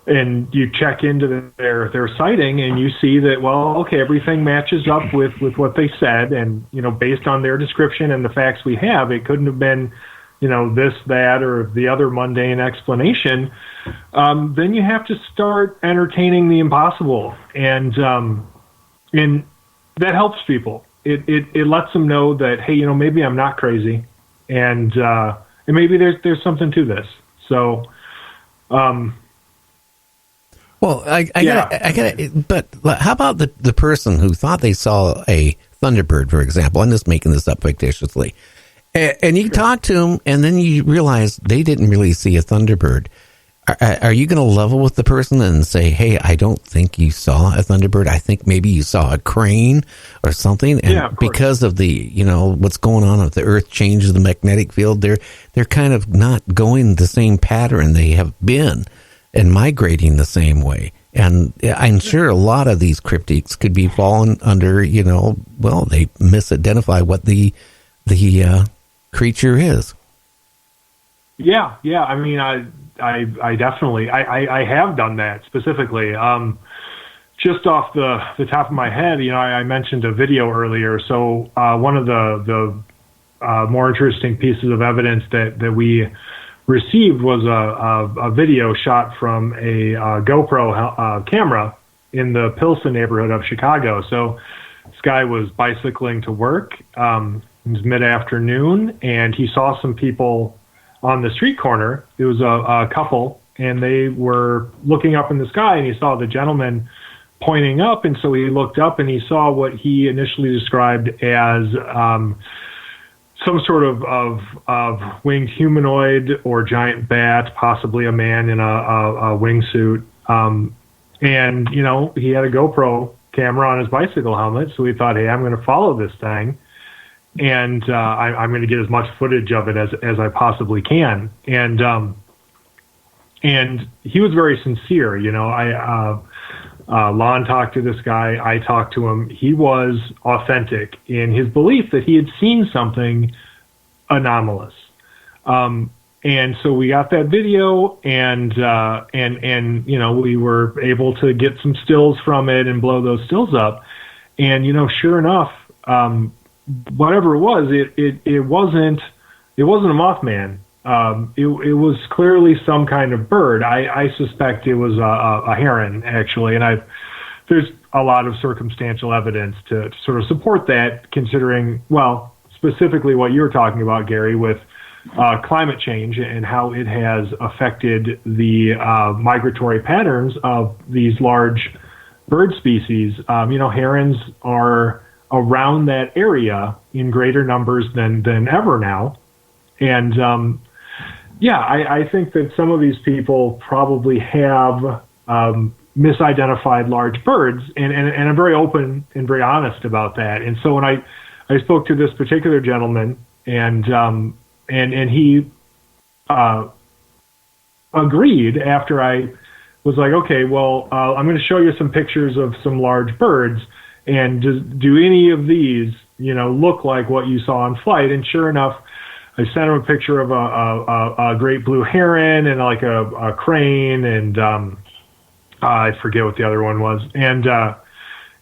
and you check into their sighting, and you see that, well, okay, everything matches up with what they said, and based on their description and the facts we have, it couldn't have been this, that, or the other mundane explanation. Then you have to start entertaining the impossible, and that helps people. It lets them know that, hey, maybe I'm not crazy, and maybe there's something to this. So, well, I gotta, but how about the person who thought they saw a thunderbird, for example? I'm just making this up fictitiously. And you talk to them, and then you realize they didn't really see a thunderbird. Are you going to level with the person and say, hey, I don't think you saw a thunderbird. I think maybe you saw a crane or something. And of because of the, what's going on with the Earth changes the magnetic field, they're kind of not going the same pattern they have been and migrating the same way. And I'm sure a lot of these cryptics could be fallen under, well, they misidentify what the creature is. Yeah. I mean, I definitely, I have done that specifically. Just off the top of my head, I mentioned a video earlier. So one of the more interesting pieces of evidence that we received was a video shot from a GoPro camera in the Pilsen neighborhood of Chicago. So this guy was bicycling to work. It was mid-afternoon, and he saw some people on the street corner. It was a couple, and they were looking up in the sky, and he saw the gentleman pointing up, and so he looked up, and he saw what he initially described as some sort of winged humanoid or giant bat, possibly a man in a wingsuit. And, he had a GoPro camera on his bicycle helmet, so he thought, hey, I'm going to follow this thing. And I'm going to get as much footage of it as I possibly can. And he was very sincere. Lon talked to this guy. I talked to him. He was authentic in his belief that he had seen something anomalous. And so we got that video, and we were able to get some stills from it and blow those stills up. And sure enough, whatever it was, it wasn't a Mothman. It was clearly some kind of bird. I suspect it was a heron, actually, and there's a lot of circumstantial evidence to sort of support that, considering, well, specifically what you're talking about, Gary, with climate change and how it has affected the migratory patterns of these large bird species. Herons are around that area in greater numbers than ever now. And I think that some of these people probably have misidentified large birds, and I'm very open and very honest about that. And so when I spoke to this particular gentleman, and he agreed after I was like, okay, well, I'm going to show you some pictures of some large birds, and do any of these, look like what you saw in flight? And sure enough, I sent him a picture of a great blue heron and like a crane, and I forget what the other one was. And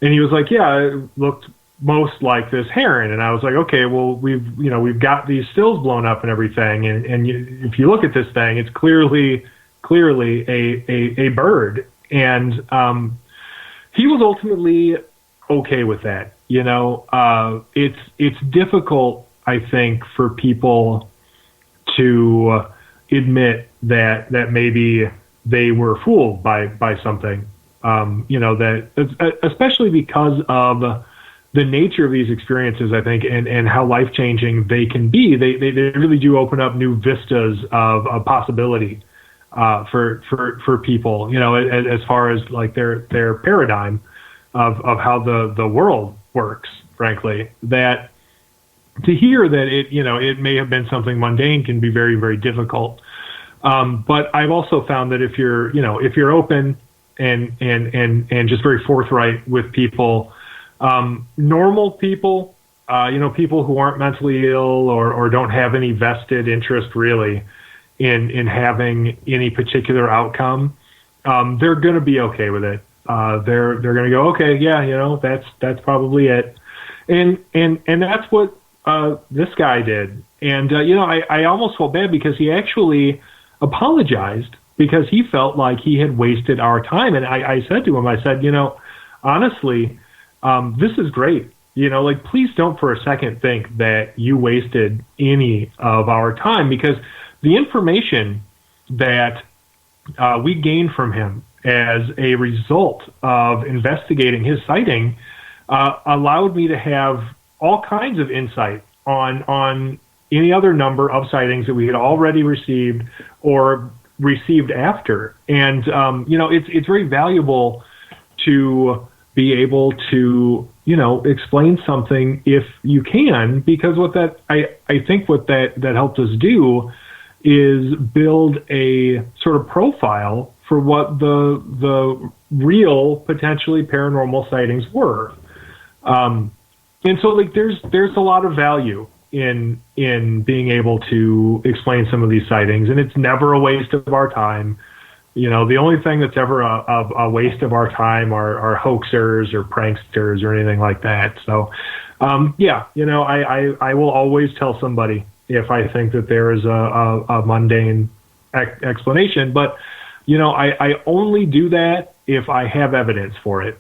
he was like, yeah, it looked most like this heron. And I was like, okay, well, we've got these stills blown up and everything, and if you look at this thing, it's clearly a bird. And he was ultimately okay with that. It's difficult, I think, for people to admit that maybe they were fooled by something, that especially because of the nature of these experiences, I think, and how life-changing they can be. They really do open up new vistas of possibility for people, as far as like their paradigm of how the world works, frankly. That to hear that it may have been something mundane can be very, very difficult. But I've also found that if you're open and just very forthright with people, normal people, people who aren't mentally ill or don't have any vested interest really in having any particular outcome, they're going to be okay with it. They're going to go, okay, yeah, that's probably it, and that's what this guy did. And I almost felt bad because he actually apologized because he felt like he had wasted our time. And I said to him, I said, honestly, this is great. Like, please don't for a second think that you wasted any of our time, because the information that we gained from him as a result of investigating his sighting allowed me to have all kinds of insight on any other number of sightings that we had already received or received after. And, it's very valuable to be able to, explain something if you can, because I think what that helped us do is build a sort of profile for what the real potentially paranormal sightings were. And so, like, there's a lot of value in being able to explain some of these sightings, and it's never a waste of our time. The only thing that's ever a waste of our time are hoaxers or pranksters or anything like that. So, I will always tell somebody if I think that there is a mundane explanation, but I only do that if I have evidence for it,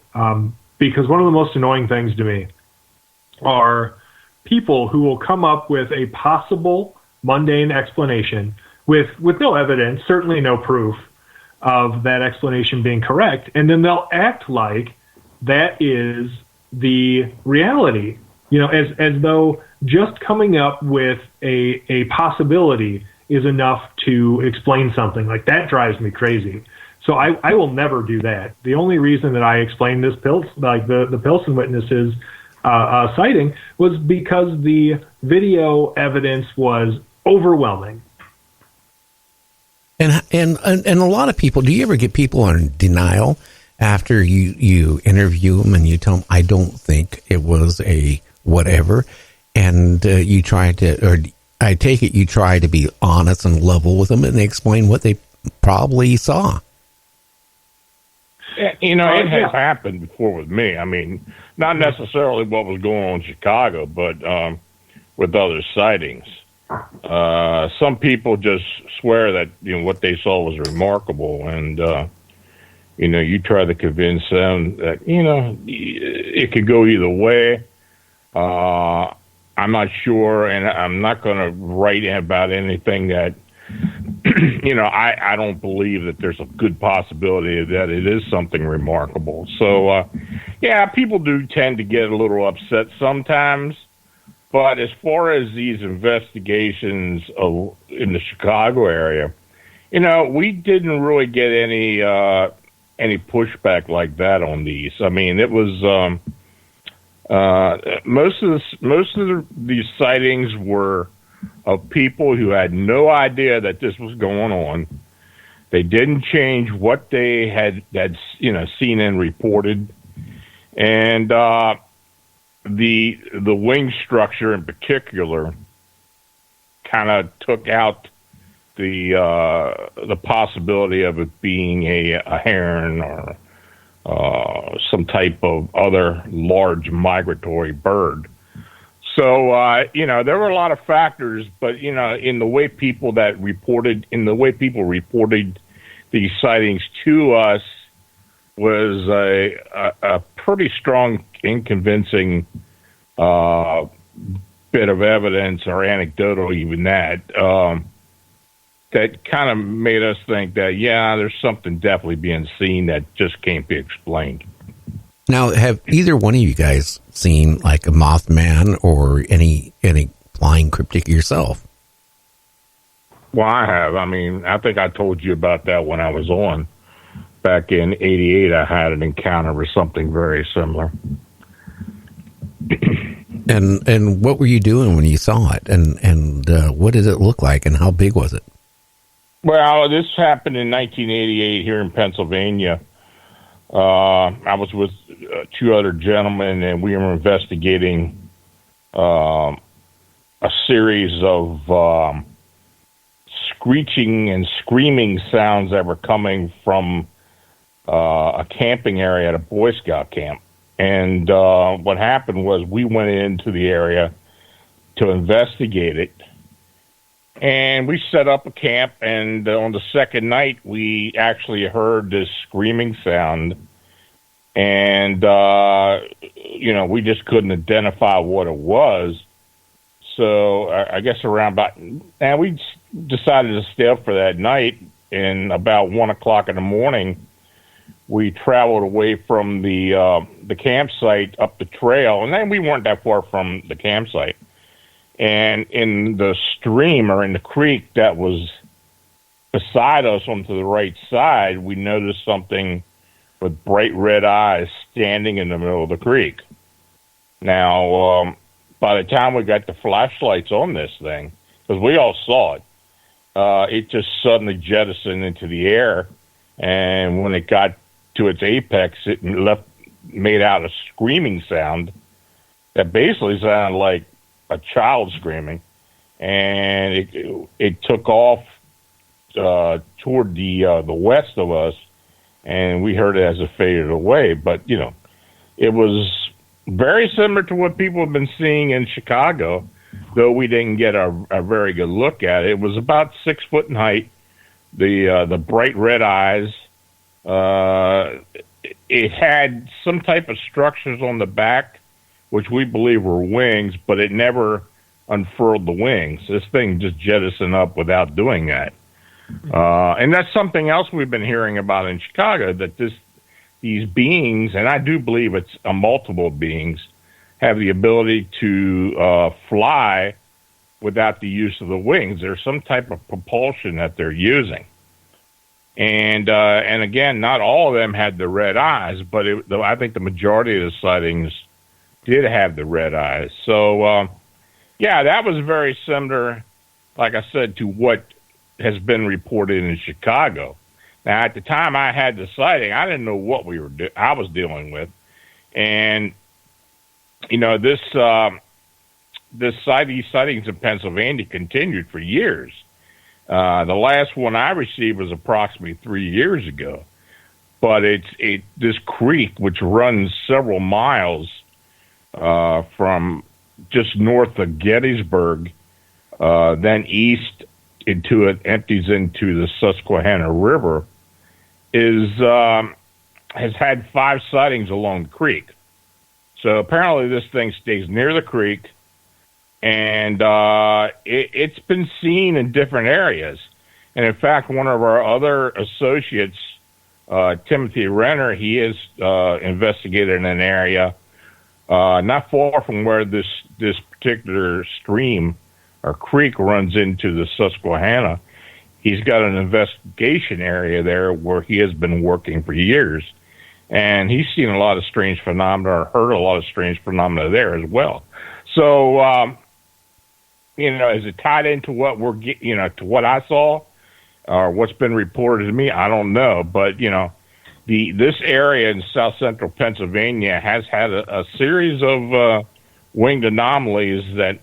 because one of the most annoying things to me are people who will come up with a possible mundane explanation with no evidence, certainly no proof of that explanation being correct, and then they'll act like that is the reality, as though just coming up with a possibility is enough to explain something. Like, that drives me crazy. So I will never do that. The only reason that I explained this the Pilsen witnesses sighting was because the video evidence was overwhelming. And a lot of people, do you ever get people on denial after you interview them and you tell them, I don't think it was a whatever, and you try to, or I take it you try to be honest and level with them and they explain what they probably saw? It has happened before with me. I mean, not necessarily what was going on in Chicago, but with other sightings. Some people just swear that what they saw was remarkable, and you try to convince them that it could go either way. I'm not sure, and I'm not going to write about anything that I don't believe that there's a good possibility that it is something remarkable. So people do tend to get a little upset sometimes. But as far as these investigations in the Chicago area, we didn't really get any pushback like that on these. I mean, it was most of these sightings were of people who had no idea that this was going on. They didn't change what they had seen and reported, and the wing structure in particular kind of took out the possibility of it being a heron or some type of other large migratory bird. So there were a lot of factors, but in the way people reported these sightings to us was a pretty strong and convincing bit of evidence, or anecdotal even, that kind of made us think that, there's something definitely being seen that just can't be explained. Now, have either one of you guys seen like a Mothman or any flying cryptic yourself? Well, I have. I mean, I think I told you about that when I was on. Back in '88, I had an encounter with something very similar. And what were you doing when you saw it? And what did it look like? And how big was it? Well, this happened in 1988 here in Pennsylvania. I was with two other gentlemen, and we were investigating a series of screeching and screaming sounds that were coming from a camping area at a Boy Scout camp. And what happened was we went into the area to investigate it. And we set up a camp, and on the second night, we actually heard this screaming sound. And, we just couldn't identify what it was. So I guess we decided to stay up for that night. And about 1 o'clock in the morning, we traveled away from the campsite up the trail. And then we weren't that far from the campsite. And in the stream, or in the creek that was beside us onto the right side, we noticed something with bright red eyes standing in the middle of the creek. Now, by the time we got the flashlights on this thing, because we all saw it, it just suddenly jettisoned into the air. And when it got to its apex, it made out a screaming sound that basically sounded like a child screaming, and it took off toward the west of us, and we heard it as it faded away. But it was very similar to what people have been seeing in Chicago, though we didn't get a very good look at it. It was about 6 foot in height. The bright red eyes. It had some type of structures on the back, which we believe were wings, but it never unfurled the wings. This thing just jettisoned up without doing that. And that's something else we've been hearing about in Chicago, that these beings, and I do believe it's a multiple beings, have the ability to fly without the use of the wings. There's some type of propulsion that they're using. And again, not all of them had the red eyes, but I think the majority of the sightings did have the red eyes. So, that was very similar, like I said, to what has been reported in Chicago. Now, at the time I had the sighting, I didn't know what I was dealing with. And, these sightings in Pennsylvania continued for years. The last one I received was approximately 3 years ago. But this creek, which runs several miles from just north of Gettysburg, then east into it, empties into the Susquehanna River, has had 5 sightings along the creek. So apparently this thing stays near the creek, and it's been seen in different areas. And in fact, one of our other associates, Timothy Renner, he has investigated an area not far from where this particular stream or creek runs into the Susquehanna. He's got an investigation area there where he has been working for years, and he's seen a lot of strange phenomena, or heard a lot of strange phenomena there as well. So, is it tied into what to what I saw, or what's been reported to me? I don't know, but this area in south central Pennsylvania has had a series of winged anomalies that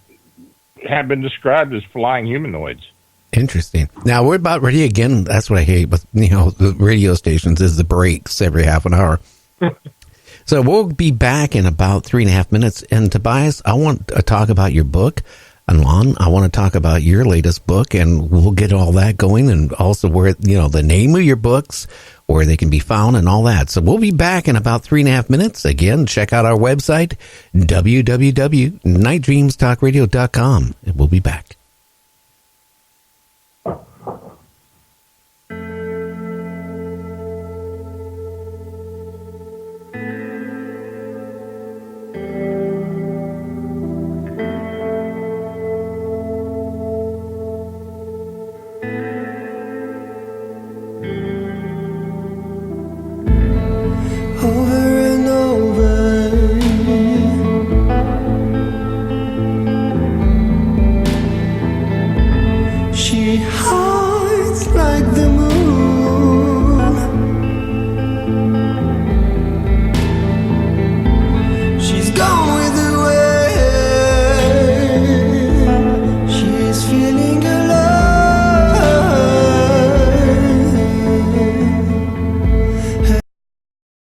have been described as flying humanoids. Interesting. Now we're about ready again. That's what I hate with the radio stations, is the breaks every half an hour. So we'll be back in about 3.5 minutes. And Tobias, I want to talk about your book. And Lon, I want to talk about your latest book, and we'll get all that going, and also where the name of your books, where they can be found, and all that. So we'll be back in about 3.5 minutes. Again, check out our website, www.nightdreamstalkradio.com, and we'll be back.